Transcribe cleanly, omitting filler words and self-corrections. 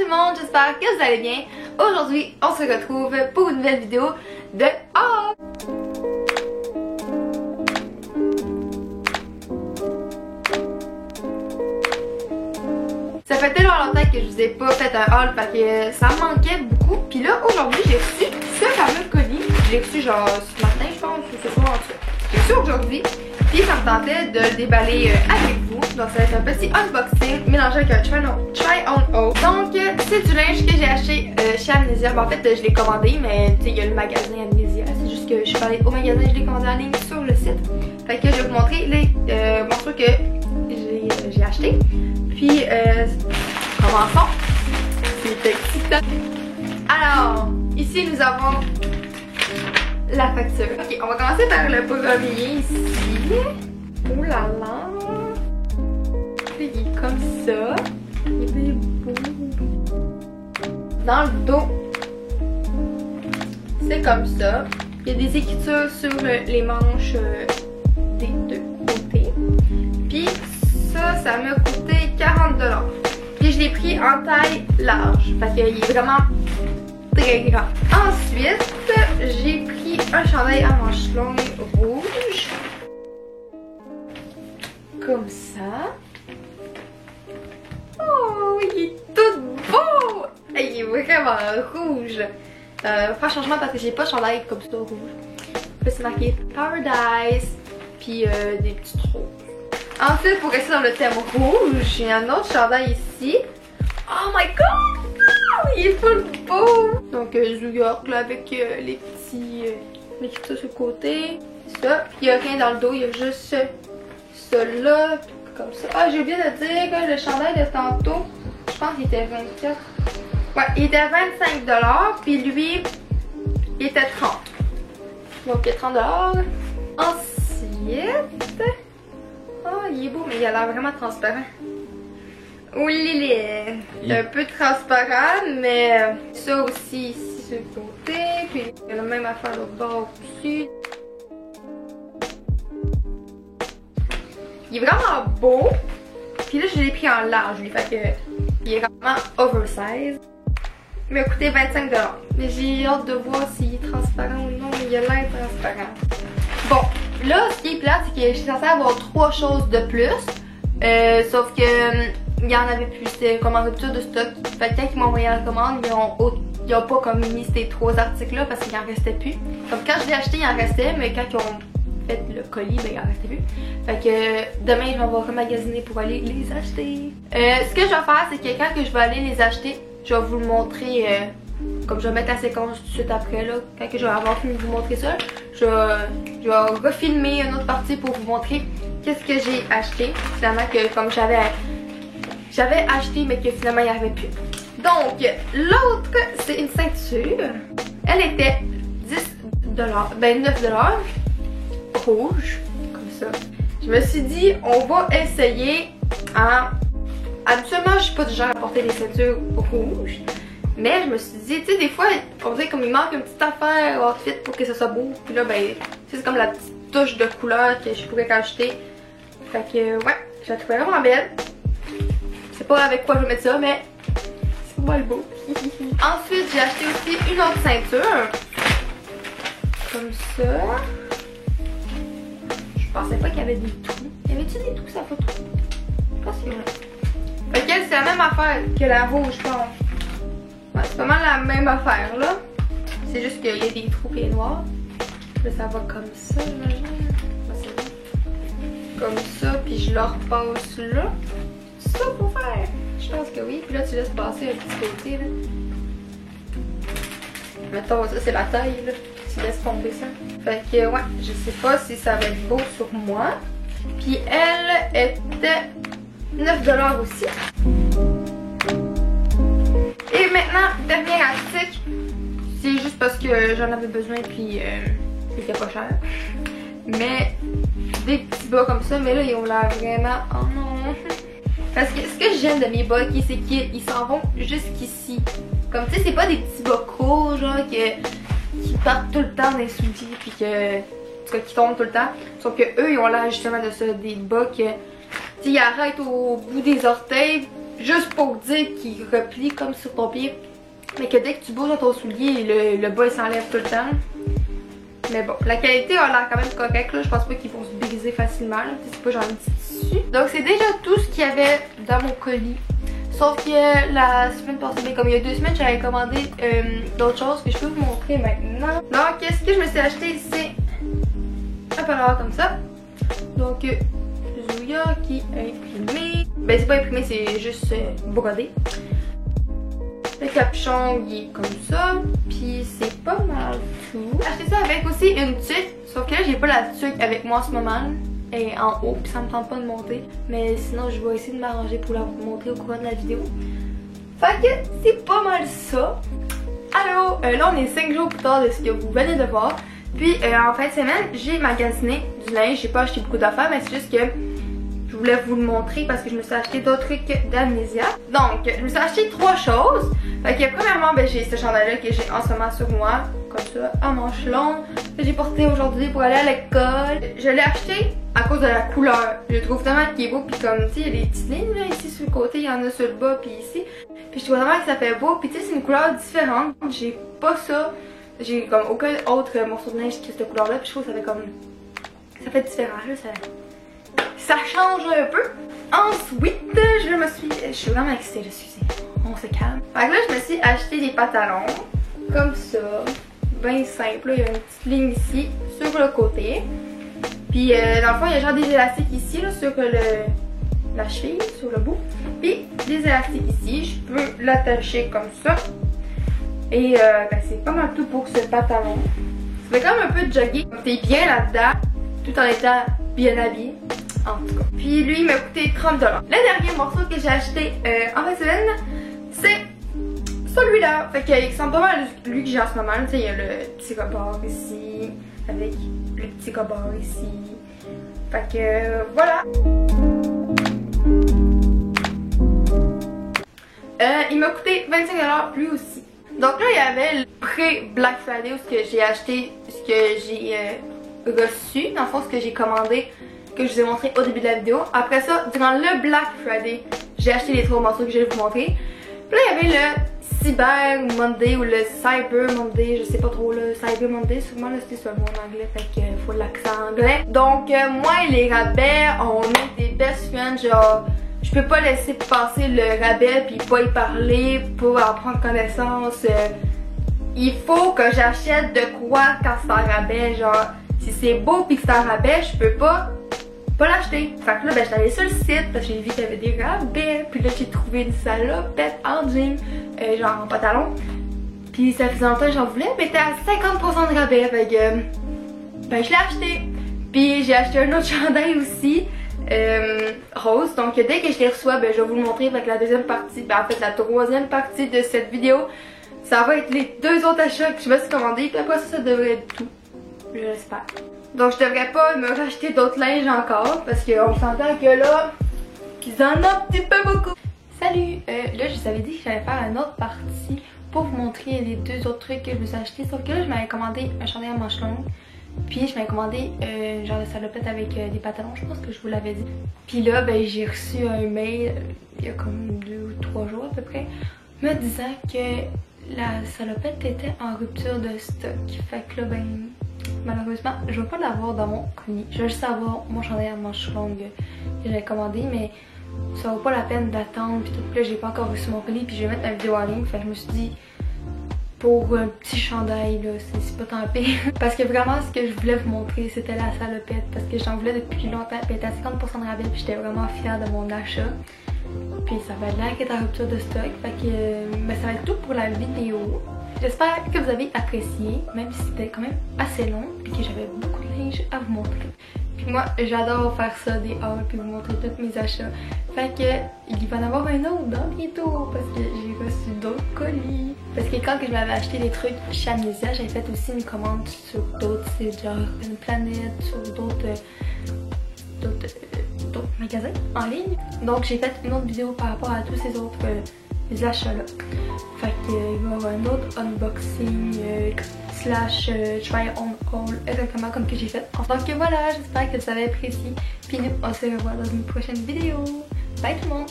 tout le monde, j'espère que vous allez bien. Aujourd'hui, on se retrouve pour une nouvelle vidéo de haul. Ça fait tellement longtemps que je vous ai pas fait un haul parce que ça me manquait beaucoup. Puis là, aujourd'hui, j'ai reçu ce fameux colis. Je l'ai reçu genre ce matin, je pense, ou ce soir en tout. J'ai reçu aujourd'hui. Puis ça me tentait de le déballer avec vous. Donc ça va être un petit unboxing mélangé avec un try-on-haul. Donc c'est du linge que j'ai acheté chez Amnesia. Bon, en fait je l'ai commandé, mais tu sais il y a le magasin Amnesia. C'est juste que je suis allée au magasin et je l'ai commandé en ligne sur le site. Fait que je vais vous montrer les morceaux que j'ai achetés. Puis commençons. C'est excitant. Alors, ici nous avons la facture. Ok, on va commencer par le premier ici. Oh là là! Il est comme ça. Il est beau. Dans le dos, c'est comme ça. Il y a des écritures sur les manches des deux côtés. Puis ça m'a coûté 40$. Puis je l'ai pris en taille large. Fait qu'il est vraiment très grand. Ensuite, j'ai pris un chandail à manches longues rouge. Comme ça. Oh, il est tout beau! Il est vraiment rouge. Pas changement parce que j'ai pas de chandail comme ça rouge. Là, c'est marqué Paradise. Puis des petites roses. Ensuite, pour rester dans le thème rouge, j'ai un autre chandail ici. Oh my god! Il est full beau! Donc, New York là avec les petits. L'écriture sur le côté. Ça. Puis il n'y a rien dans le dos, il y a juste ça là. Comme ça. Ah, j'ai oublié de dire que le chandail de tantôt, je pense qu'il était 24. Ouais, il était 25$. Puis lui, il était 30$. Donc, il est 30$. Ensuite. Oh, il est beau, mais il a l'air vraiment transparent. Oui, il est un peu transparent, mais ça aussi ici sur le côté. Puis il y a la même affaire l'autre bord aussi. Il est vraiment beau. Puis là, je l'ai pris en large, lui. Fait que il est vraiment oversize. Il m'a coûté 25$. Mais j'ai hâte de voir s'il est transparent ou non. Il a l'air transparent. Bon, là, ce qui est plate, c'est que je suis censée avoir 3 choses de plus. Sauf que il y en avait plus. C'était comme en rupture de stock. Fait que quand ils m'ont envoyé la commande, ils ont pas comme mis ces 3 articles-là parce qu'il en restait plus. Comme quand je l'ai acheté, il en restait, mais quand ils ont fait le colis, ben il en restait plus. Fait que demain, je vais avoir remagasiner pour aller les acheter. Ce que je vais faire, c'est que quand je vais aller les acheter, je vais vous le montrer. Comme je vais mettre la séquence tout de suite après, là, quand je vais avoir fini de vous montrer ça, je vais refilmer une autre partie pour vous montrer qu'est-ce que j'ai acheté. Finalement, que comme j'avais acheté, mais que finalement, il n'y avait plus. Donc, l'autre, c'est une ceinture. Elle était 10$, ben 9$, rouge, comme ça. Je me suis dit, on va essayer en... Habituellement, je suis pas du genre à porter des ceintures rouges. Mais je me suis dit, tu sais, des fois, on dirait comme il manque une petite affaire au outfit pour que ça soit beau. Puis là, ben, c'est comme la petite touche de couleur que je pourrais rajouter. Fait que, ouais, je la trouvais vraiment belle. Je sais pas avec quoi je vais mettre ça, mais c'est pas mal beau. Ensuite, j'ai acheté aussi une autre ceinture. Comme ça. Je pensais pas qu'il y avait des trous. Y avait-tu des trous sur la photo? Je pense qu'il y en a. Fait qu'elle, c'est la même affaire que la rouge, je pense. Ouais, c'est pas mal la même affaire là. C'est juste qu'il y a des trous qui est noir. Là ça va comme ça, j'imagine. Comme ça, puis je le repasse là. C'est ça pour faire. Je pense que oui. Puis là tu laisses passer un petit côté là. Mettons ça c'est la taille là. Tu laisses tomber ça. Fait que ouais, je sais pas si ça va être beau sur moi. Puis elle était 9$ aussi. Et maintenant, dernier article, c'est juste parce que j'en avais besoin puis c'était pas cher. Mais des petits bas comme ça, mais là ils ont l'air vraiment... Oh non! Parce que ce que j'aime de mes bas, c'est qu'ils s'en vont jusqu'ici. Comme tu sais, c'est pas des petits bas courts, genre qui partent tout le temps dans les souliers puis qui tombent tout le temps. Sauf que eux, ils ont l'air justement de ça, des bas que... Tu sais, ils arrêtent au bout des orteils juste pour dire qu'il replie comme sur ton pied. Mais que dès que tu bouges dans ton soulier, le bas il s'enlève tout le temps. Mais bon, la qualité a l'air quand même correcte là. Je pense pas qu'ils vont se briser facilement. C'est pas genre un petit tissu. Donc c'est déjà tout ce qu'il y avait dans mon colis. Sauf que la semaine passée, mais comme il y a 2 semaines, j'avais commandé d'autres choses que je peux vous montrer maintenant. Donc ce que je me suis acheté, c'est un parapluie comme ça. Donc Zouya qui est imprimé. Ben c'est pas imprimé, c'est juste brodé. Le capuchon il est comme ça. Puis c'est pas mal tout. J'ai acheté ça avec aussi une tuque. Sauf que là j'ai pas la tuque avec moi en ce moment. Elle est en haut puis ça me tente pas de monter. Mais sinon je vais essayer de m'arranger pour la vous montrer au courant de la vidéo. Fait que c'est pas mal ça. Alors là on est 5 jours plus tard de ce que vous venez de voir. Puis en fin de semaine j'ai magasiné du linge. J'ai pas acheté beaucoup d'affaires mais c'est juste que je voulais vous le montrer parce que je me suis acheté d'autres trucs d'Amnesia. Donc je me suis acheté 3 choses. Fait que premièrement ben, j'ai ce chandail là que j'ai en ce moment sur moi. Comme ça, à manches longues, que j'ai porté aujourd'hui pour aller à l'école. Je l'ai acheté à cause de la couleur. Je trouve tellement qu'il est beau, puis comme tu sais, il y a des petites lignes là, ici sur le côté, il y en a sur le bas, puis ici. Puis je trouve vraiment que ça fait beau, puis tu sais, c'est une couleur différente. J'ai pas ça. J'ai comme aucun autre morceau de neige qui a cette couleur là, puis je trouve que ça fait comme. Ça fait différent là, ça change un peu. Ensuite, je suis vraiment excitée, on se calme. Fait que là, je me suis acheté des pantalons, comme ça. Bien simple, là. Il y a une petite ligne ici sur le côté. Puis dans le fond il y a genre des élastiques ici là, sur la cheville, sur le bout. Puis des élastiques ici, je peux l'attacher comme ça. Et ben, c'est pas mal tout pour ce pantalon. Ça fait comme un peu de jogging. T'es bien là-dedans, tout en étant bien habillé. En tout cas. Puis lui il m'a coûté 30$. Le dernier morceau que j'ai acheté en fin de semaine, c'est celui-là. Fait qu'il ressemble pas mal à lui que j'ai en ce moment. Tu sais, il y a le petit rebord ici, avec le petit rebord ici. Fait que voilà. Il m'a coûté 25$ lui aussi. Donc là, il y avait le pré-Black Friday où ce que j'ai acheté, ce que j'ai reçu, dans le fond, ce que j'ai commandé, que je vous ai montré au début de la vidéo. Après ça, durant le Black Friday, j'ai acheté les 3 morceaux que je vais vous montrer. Puis là, il y avait le Cyber Monday ou le Cyber Monday, je sais pas trop, le Cyber Monday, sûrement là c'était sur le mot en anglais, fait que faut l'accent anglais. Donc moi et les rabais, on est des best friends, genre je peux pas laisser passer le rabais puis pas y parler pour en prendre connaissance. Il faut que j'achète de quoi quand c'est en rabais, genre si c'est beau pis que c'est en rabais, je peux pas l'acheter. Fait que là, ben, j'étais allée sur le site parce que j'ai vu qu'il y avait des rabais. Puis là, j'ai trouvé une salopette en jean, genre en pantalon. Puis ça faisait longtemps que j'en voulais, mais c'était à 50% de rabais. Fait que, ben, je l'ai acheté. Puis j'ai acheté un autre chandail aussi, rose. Donc dès que je les reçois, ben, je vais vous le montrer avec la deuxième partie. Ben, en fait, la troisième partie de cette vidéo. Ça va être les 2 autres achats que je me suis commandé. Puis après ça, ça devrait être tout. Je l'espère. Donc je devrais pas me racheter d'autres linges encore parce qu'on s'entend que là, qu'ils en ont un petit peu beaucoup. Salut! Là je vous avais dit que j'allais faire une autre partie pour vous montrer les 2 autres trucs que je me suis achetés. Sauf que là je m'avais commandé un chandail à manches longues. Puis je m'avais commandé genre de salopette avec des pantalons, je pense que je vous l'avais dit. Puis là ben j'ai reçu un mail il y a comme 2 ou 3 jours à peu près me disant que la salopette était en rupture de stock. Fait que là ben malheureusement, je vais pas l'avoir dans mon colis. Je vais juste avoir mon chandail à manches longues que j'avais commandé, mais ça vaut pas la peine d'attendre. Puis tout, puis là, j'ai pas encore reçu mon colis, puis je vais mettre ma vidéo en ligne. Fait que je me suis dit, pour un petit chandail, là, c'est pas tant pire. Parce que vraiment, ce que je voulais vous montrer, c'était la salopette. Parce que j'en voulais depuis longtemps, puis elle était à 50% de rabais, puis j'étais vraiment fière de mon achat. Puis ça va l'air qu'elle est en rupture de stock. Fait que, mais ça va être tout pour la vidéo. J'espère que vous avez apprécié, même si c'était quand même assez long et que j'avais beaucoup de linge à vous montrer. Puis moi, j'adore faire ça, des hauls, puis vous montrer tous mes achats. Fait que il va y en avoir un autre dans bientôt parce que j'ai reçu d'autres colis. Parce que quand je m'avais acheté des trucs chez Amnesia, j'avais fait aussi une commande sur d'autres sites, genre une planète, sur d'autres magasins en ligne. Donc j'ai fait une autre vidéo par rapport à tous ces autres achats là. Fait qu'il va y avoir un autre unboxing slash try on haul exactement comme que j'ai fait. Donc voilà, j'espère que vous avez apprécié. Puis nous on se revoit dans une prochaine vidéo. Bye tout le monde!